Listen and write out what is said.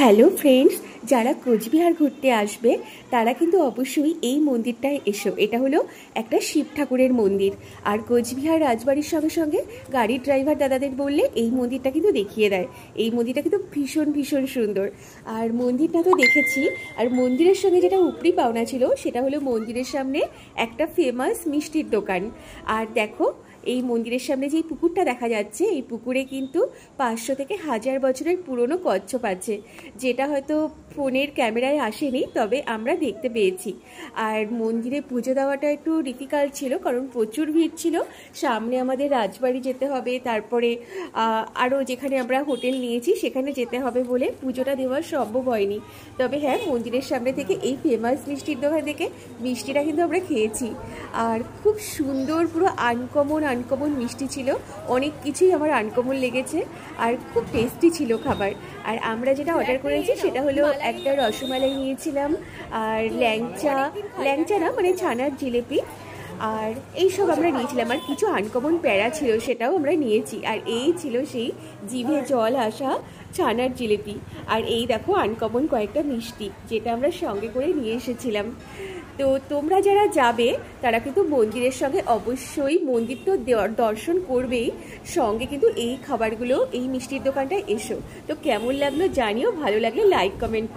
Hello friends, যারা কোচবিহার ঘুরতে আসবে তারা কিন্তু অবশ্যই এই মন্দিরটায় এসো। এটা হলো একটা শিব ঠাকুরের মন্দির। আর কোচবিহার রাজবাড়ির সঙ্গে সঙ্গে গাড়ির ড্রাইভার দাদাদের বললে এই মন্দিরটা কিন্তু দেখিয়ে দেয়। এই মন্দিরটা কিন্তু ভীষণ ভীষণ সুন্দর। আর মন্দিরটা তো দেখেছি, আর মন্দিরের সঙ্গে যেটা উপরি পাওনা ছিল সেটা হলো মন্দিরের সামনে একটা ফেমাস মিষ্টির দোকান। আর দেখো, এই মন্দিরের সামনে যে পুকুরটা দেখা যাচ্ছে, এই পুকুরে কিন্তু 500 থেকে 1000 বছরের পুরনো কচ্ছপ আছে, যেটা হয়তো ফোনের ক্যামেরায় আসেনি, তবে আমরা দেখতে পেয়েছি। আর মন্দিরে পুজো দেওয়াটা একটু ডিফিকাল্ট ছিল, কারণ প্রচুর ভিড় ছিল। সামনে আমাদের রাজবাড়ি যেতে হবে, তারপরে আরও যেখানে আমরা হোটেল নিয়েছি সেখানে যেতে হবে বলে পুজোটা দেওয়া সম্ভব হয়নি। তবে হ্যাঁ, মন্দিরের সামনে থেকে এই ফেমাস মিষ্টির দোকান থেকে মিষ্টিটা কিন্তু আমরা খেয়েছি। আর খুব সুন্দর, পুরো আনকমন মিষ্টি ছিল। অনেক কিছুই আমার আনকমন লেগেছে, আর খুব টেস্টি ছিল খাবার। আর আমরা যেটা অর্ডার করেছি সেটা হলো একটা রসমালাই নিয়েছিলাম, আর ল্যাংচা না মানে ছানার জিলেপি, আর এইসব আমরা নিয়েছিলাম। আর কিছু আনকমন প্যারা ছিল, সেটাও আমরা নিয়েছি। আর এই ছিল সেই জিভে জল আসা ছানার জিলেপি। আর এই দেখো আনকমন কয়েকটা মিষ্টি, যেটা আমরা সঙ্গে করে নিয়ে এসেছিলাম। তো তোমরা যারা যাবে তারা কিন্তু মন্দিরের সঙ্গে অবশ্যই, মন্দির তো দর্শন করবেই, সঙ্গে কিন্তু এই খাবারগুলো, এই মিষ্টির দোকানটায় এসো। তো কেমন লাগলো জানিও, ভালো লাগলে লাইক কমেন্ট